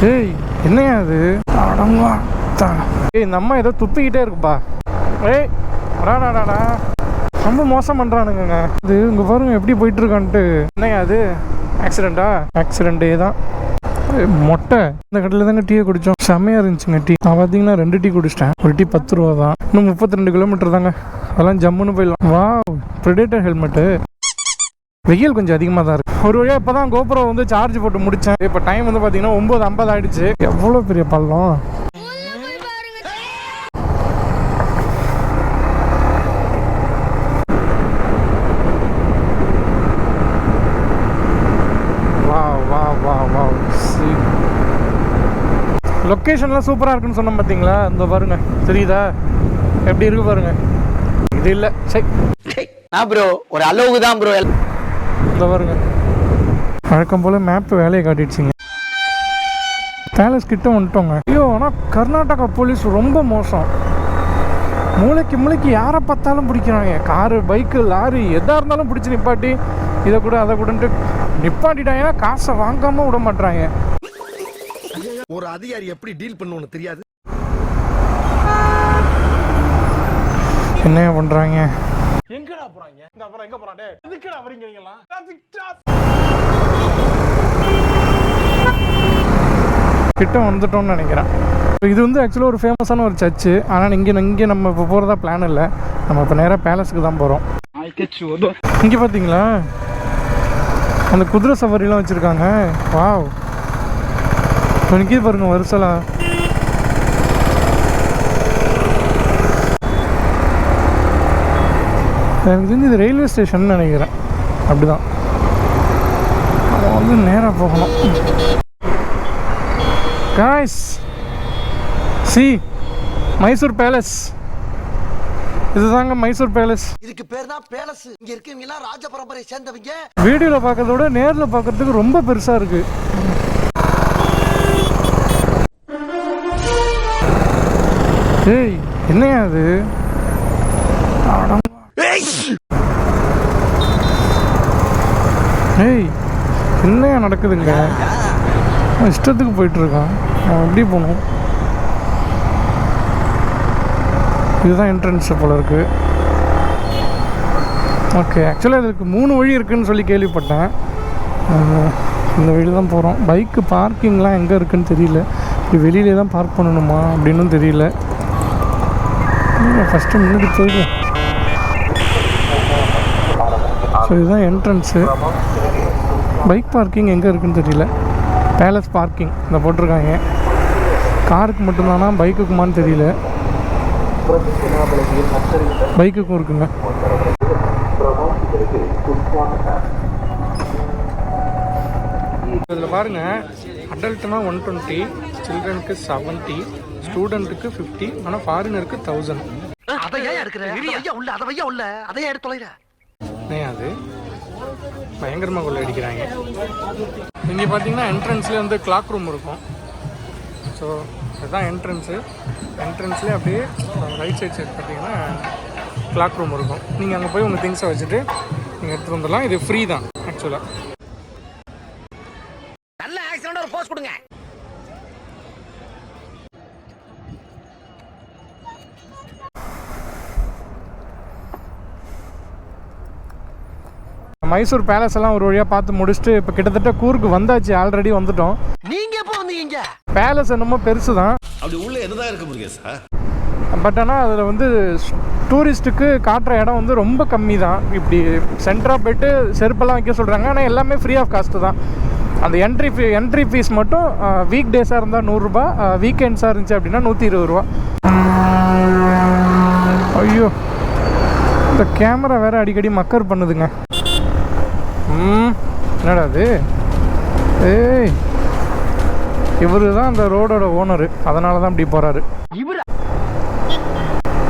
ஏய் என்னையா அது? அடங்கா ஏய் இந்த அம்மா ஏதோ துப்பிக்கிட்டே இருக்குப்பா. ஏய் அடாடாடா ரொம்ப மோசம் பண்ணுறானுங்க. இது இங்கே பாருங்க எப்படி போயிட்டுருக்கான்ட்டு. என்னையா அது? ஆக்சிடெண்ட்டா? ஆக்சிடெண்ட்டே தான். மொட்டை இந்த கடையில் தாங்க டீயை குடித்தோம். செம்மையாக இருந்துச்சுங்க டீ. நான் பார்த்தீங்கன்னா 2 டீ குடிச்சிட்டேன். ஒரு டீ 10 ரூபா தான். இன்னும் 32 கிலோமீட்டர் தாங்க. அதெல்லாம் ஜம்முன்னு போயிடலாம். வா ப்ரெடேட்டர் ஹெல்மெட்டு. வெயில் கொஞ்சம் அதிகமாக தான் இருக்குது. ஒரு வழியாக இப்போ தான் கோபுரம் வந்து சார்ஜ் போட்டு முடித்தேன். இப்போ டைம் வந்து பார்த்தீங்கன்னா 9:50 ஆகிடுச்சு. எவ்வளோ பெரிய பள்ளம். லொக்கேஷன்லாம் சூப்பராக இருக்குன்னு சொன்னோம் பார்த்தீங்களா? இந்த பாருங்க தெரியுதா எப்படி இருக்கு பாருங்க. இது இல்லை சரி ப்ரோ ஒரு அளவுக்கு தான் ப்ரோ. இந்த பாருங்க வழக்கம் போல் மேப் வேலையை காட்டிடுச்சிங்க. பேலஸ் கிட்ட வந்துட்டோங்க. ஐயோ ஆனால் கர்நாடகா போலீஸ் ரொம்ப மோசம். மூளைக்கு யாரை பார்த்தாலும் பிடிக்கிறாங்க. காரு பைக்கு லாரி எதாக இருந்தாலும் பிடிச்சி நிப்பாட்டி இதை கூட அதை கூடன்ட்டு நிப்பாட்டிட்டாங்கன்னா காசை வாங்காமல் விட மாட்டாங்க. ஒரு அதிகாரி எப்படி டீல் பண்ணுவோன்னு தெரியாது. என்ன பண்றாங்க? எங்கடா போறாங்க? இந்த அப்புறம் எங்க போறானே? எதுக்குடா வரீங்கலாம்? கிட்ட வந்துட்டோம்னு நினைக்கிறேன். இது வந்து ஆக்சுவலாக ஒரு ஃபேமஸான ஒரு சர்ச்சு. ஆனால் இங்கே நம்ம இப்போ போகிறதா பிளான் இல்லை. நம்ம இப்போ நேராக பேலஸுக்கு தான் போகிறோம். இங்கே பார்த்தீங்களா அந்த குதிரை சவாரிலாம் வச்சுருக்காங்க. வாவ் நிற்கிது பாருங்க வருஷலாம். எனக்கு தெரிஞ்சு இது ரயில்வே ஸ்டேஷன் நினைக்கிறேன். அப்படிதான் நம்ம வந்து நேராக போகணும். Guys C Mysore palace. இதுதாங்க மைசூர் பேலஸ். இதுக்கு பேர் தான் பேலஸ். இங்க இருக்கவங்க எல்லாம் ராஜ பரம்பரையை சேர்ந்தவங்க. வீடியோவில் பார்க்கறத விட நேரில் பார்க்கறதுக்கு ரொம்ப பெருசாக இருக்கு. ஏய் என்னையா அது? ஏய் என்னையா நடக்குதுங்க? இஷ்டத்துக்கு போயிட்டு இருக்கான். எப்படி போகணும்? இதுதான் என்ட்ரன்ஸ் போல இருக்கு. ஓகே ஆக்சுவலாக இதுக்கு 3 வழி இருக்குதுன்னு சொல்லி கேள்விப்பட்டேன். இந்த வழி தான் போகிறோம். பைக்கு பார்க்கிங்லாம் எங்கே இருக்குதுன்னு தெரியல. இப்படி வெளியிலே தான் பார்க் பண்ணணுமா அப்படின்னு தெரியல. ஃபஸ்ட்டு முன்னாடி போயிடும். ஸோ இதுதான் என்ட்ரன்ஸு. பைக் பார்க்கிங் எங்கே இருக்குதுன்னு தெரியல. பேலஸ் பார்க்கிங் இந்த போட்டிருக்காங்க. காருக்கு மட்டும்தானா பைக்குக்குமான்னு தெரியல. பைக்குக்கும் இருக்குங்க. இதில் பாருங்கள் அடல்ட்னா 120, சில்ட்ரனுக்கு 70, ஸ்டூடெண்ட்டுக்கு 50, ஆனால் ஃபாரினருக்கு 1000. அது பயங்கரமாக கொள்ள அடிக்கிறாங்க. இங்கே பார்த்தீங்கன்னா என்ட்ரன்ஸ்லேயே வந்து கிளாக் ரூம் இருக்கும். ஸோ இதுதான் என்ட்ரன்ஸு. என்ட்ரன்ஸ்லேயே அப்படியே ரைட் சைட் பார்த்தீங்கன்னா கிளாக் ரூம் இருக்கும். நீங்கள் அங்கே போய் உங்கள் திங்ஸை வச்சுட்டு நீங்கள் எடுத்துகிட்டு வந்துடலாம். இது ஃப்ரீ தான் ஆக்சுவலாக. நல்ல ஆக்சிடென்ட் ஒரு போஸ்ட் கொடுங்க. மைசூர் பேலஸ் எல்லாம் ஒரு வழியாக பார்த்து முடிச்சுட்டு இப்போ கிட்டத்தட்ட கூருக்கு வந்தாச்சு. ஆல்ரெடி வந்துட்டோம். நீங்க எப்போ வந்தீங்க? பேலஸ் என்னமோ பெருசு தான். அப்படி உள்ள என்னதான் இருக்க முடியும் சார்? பட் ஆனால் அதில் வந்து டூரிஸ்ட்டுக்கு காட்டுற இடம் வந்து ரொம்ப கம்மி தான். இப்படி சென்டராக போய்ட்டு செருப்பெல்லாம் வைக்க சொல்கிறாங்க. ஆனால் எல்லாமே ஃப்ரீ ஆஃப் காஸ்ட்டு தான். அந்த என்ட்ரி ஃபீஸ் மட்டும் வீக் டேஸாக இருந்தால் 100 ரூபா, வீக்கெண்ட்ஸாக இருந்துச்சு அப்படின்னா 120 ரூபா. ஐயோ இந்த கேமரா வேறு அடிக்கடி மக்கர் பண்ணுதுங்க. என்னடா அது? ஏய் இவரு தான் அந்த ரோடோட ஓனரு. அதனால தான் இப்படி போகிறாரு.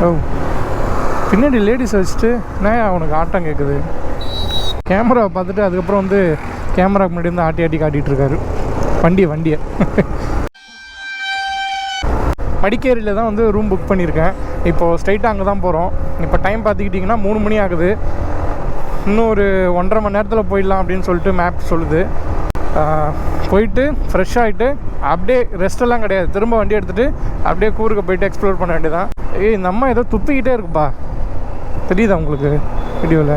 ஓ பின்னாடி லேடிஸ் வச்சுட்டு என்ன அவனுக்கு ஆட்டம் கேட்குது. கேமராவை பார்த்துட்டு அதுக்கப்புறம் வந்து கேமராவுக்கு முன்னாடி வந்து ஆட்டி காட்டிகிட்டு இருக்காரு வண்டியை. மடிக்கேரியில் தான் வந்து ரூம் புக் பண்ணியிருக்கேன். இப்போது ஸ்ட்ரைட்டாக அங்கே தான் போகிறோம். இப்போ டைம் பார்த்துக்கிட்டிங்கன்னா 3 மணி ஆகுது. இன்னும் ஒரு 1.5 மணி நேரத்தில் போயிடலாம் அப்படின்னு சொல்லிட்டு மேப் சொல்லுது. போயிட்டு ஃப்ரெஷ் ஆகிட்டு அப்படியே ரெஸ்ட்டெல்லாம் கிடையாது, திரும்ப வண்டி எடுத்துகிட்டு அப்படியே கூருக்கு போயிட்டு எக்ஸ்ப்ளோர் பண்ண வேண்டியதான். இந்த அம்மா ஏதோ துப்பிக்கிட்டே இருக்குப்பா, தெரியுதா உங்களுக்கு வீடியோவில்?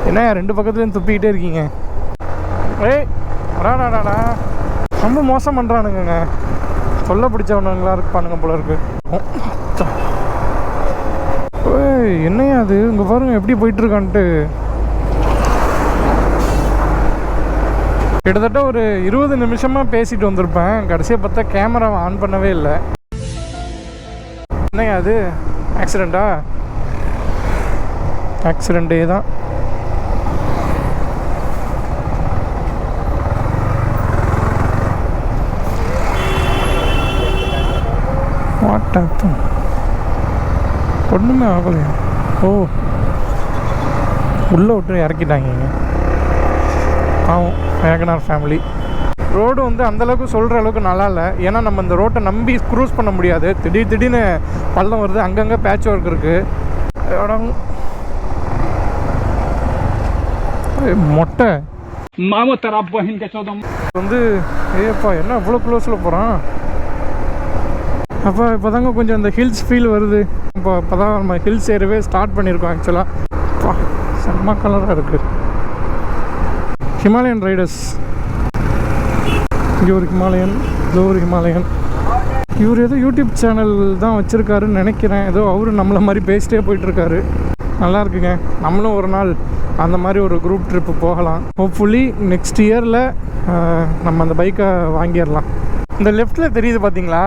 என்ன ரெண்டு பக்கத்துலேயும் துப்பிக்கிட்டே இருக்கீங்க? ராடாடா ரொம்ப மோசம் பண்ணுறானுங்க, சொல்ல பிடிச்சவனுங்களா இருப்பானுங்க போல இருக்கு. என்னையா அது இங்கே பாருங்க எப்படி போயிட்டுருக்கான்ட்டு. கிட்டத்தட்ட ஒரு 20 நிமிஷமாக பேசிட்டு வந்திருப்பேன், கடைசியாக பார்த்தா கேமராவை ஆன் பண்ணவே இல்லை. என்னையா அது ஆக்சிடெண்ட்டா? ஆக்சிடெண்ட்டே தான். வாட்டாத்தம் ஒன்றுமே ஆகலையா? ஓ, உள்ளே விட்டு இறக்கிட்டாங்க. ஆமாம், வேகனார் ஃபேமிலி. ரோடு வந்து அந்தளவுக்கு சொல்கிற அளவுக்கு நல்லா இல்லை. ஏன்னா நம்ம இந்த ரோட்டை நம்பி க்ரூஸ் பண்ண முடியாது, திடீர்னு பள்ளம் வருது, அங்கங்கே பேட்ச் ஒர்க் இருக்குது. மொட்டை வந்து ஏப்பா என்ன அவ்வளோ க்ளோஸில் போகிறான். அப்போ இப்போ தாங்க கொஞ்சம் அந்த ஹில்ஸ் ஃபீல் வருது. இப்போ தான் நம்ம ஹில்ஸ் ஏறவே ஸ்டார்ட் பண்ணியிருக்கோம். ஆக்சுவலாக செம்ம கலராக இருக்குது. ஹிமாலயன் ரைடர்ஸ், இங்கே ஒரு ஹிமாலயன், இதோ ஒரு ஹிமாலயன். இவர் ஏதோ யூடியூப் சேனல் தான் வச்சுருக்காருன்னு நினைக்கிறேன். ஏதோ அவரு நம்மளை மாதிரி பேசிட்டே போயிட்டுருக்காரு. நல்லா இருக்குங்க. நம்மளும் ஒரு நாள் அந்த மாதிரி ஒரு குரூப் ட்ரிப்பு போகலாம். ஹோப்ஃபுல்லி நெக்ஸ்ட் இயரில் நம்ம அந்த பைக்கை வாங்கிடலாம். இந்த லெஃப்டில் தெரியுது பார்த்தீங்களா,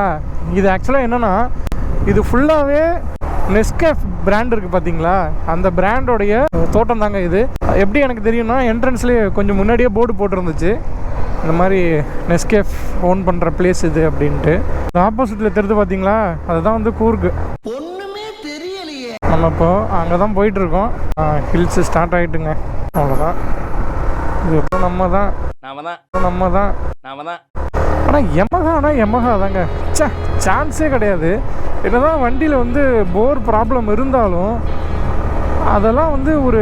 இது ஆக்சுவலாக என்னென்னா இது ஃபுல்லாகவே நெஸ்கேஃப் பிராண்ட் இருக்குது பார்த்தீங்களா, அந்த பிராண்டோடைய தோட்டம் தாங்க இது. எப்படி எனக்கு தெரியும்னா என்ட்ரன்ஸ்லேயே கொஞ்சம் முன்னாடியே போர்டு போட்டிருந்துச்சு, இந்த மாதிரி நெஸ்கேஃப் ஓன் பண்ணுற பிளேஸ் இது அப்படின்ட்டு. ஆப்போசிட்டில் தெரியுது பார்த்தீங்களா, அதுதான் வந்து கூர்க்கு. ஒண்ணுமே தெரியலையே. நம்ம இப்போ அங்கே தான் போயிட்டுருக்கோம். ஹில்ஸு ஸ்டார்ட் ஆகிட்டுங்க, அவ்வளோதான். இது இப்போ நம்ம தான். ஆனால் எமஹா தாங்க, சான்ஸே கிடையாது. என்னதான் வண்டியில் வந்து போர் ப்ராப்ளம் இருந்தாலும் அதெல்லாம் வந்து ஒரு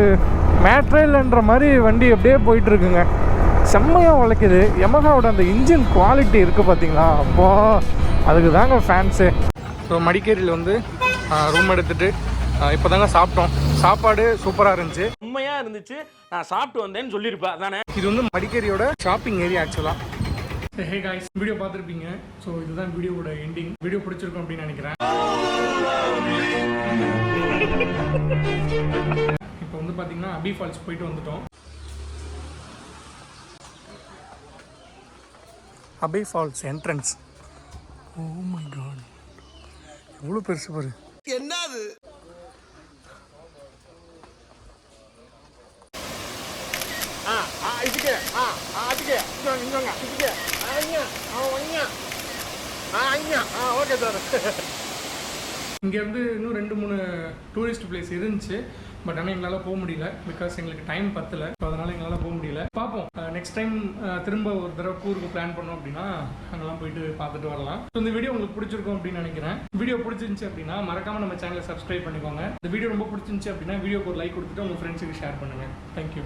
மேட்ரேல்ன்ற மாதிரி வண்டி அப்படியே போயிட்டுருக்குங்க. செம்மையாக உழைக்குது. எமஹாவோட அந்த இன்ஜின் குவாலிட்டி இருக்குது பார்த்தீங்களா, அப்போ அதுக்கு தாங்க ஃபேன்ஸு. ஸோ மடிக்கேரியில் வந்து ரூம் எடுத்துகிட்டு இப்போ தாங்க சாப்பிட்டோம். சாப்பாடு சூப்பராக இருந்துச்சு, உண்மையாக இருந்துச்சு. நான் சாப்பிட்டு வந்தேன்னு சொல்லியிருப்பேன் அதானே. இது வந்து மடிக்கேரியோட ஷாப்பிங் ஏரியா ஆக்சுவலாக. ஹே காய்ஸ், வீடியோ பார்த்துருப்பீங்க. ஸோ இதுதான் வீடியோவோட எண்டிங். வீடியோ பிடிச்சிருக்கும் அப்படின்னு நினைக்கிறேன். இப்போ வந்து பார்த்தீங்கன்னா அபி ஃபால்ஸ் போயிட்டு வந்துட்டோம். Abbey Falls entrance. Oh my god, எவ்வளோ பெருசு பாரு. என்னது ஓகே சார். இங்கேருந்து இன்னும் 2-3 டூரிஸ்ட் பிளேஸ் இருந்துச்சு, பட் ஆனால் எங்களால் போக முடியல, பிகாஸ் எங்களுக்கு டைம் பத்தலை. ஸோ அதனால் எங்களால் போக முடியல. பார்ப்போம், நெக்ஸ்ட் டைம் திரும்ப ஒரு தடவை டூருக்கு பிளான் பண்ணோம் அப்படின்னா அங்கெல்லாம் போயிட்டு பார்த்துட்டு வரலாம். ஸோ இந்த வீடியோ உங்களுக்கு பிடிச்சிருக்கும் அப்படின்னு நினைக்கிறேன். வீடியோ பிடிச்சிருந்துச்சு அப்படின்னா மறக்காமல் நம்ம சேனலை சப்ஸ்கிரைப் பண்ணிக்கோங்க. இந்த வீடியோ ரொம்ப பிடிச்சிருந்துச்சு அப்படின்னா வீடியோக்கு ஒரு லைக் கொடுத்துட்டு உங்கள் ஃப்ரெண்ட்ஸுக்கு ஷேர் பண்ணுங்கள். தேங்க்யூ.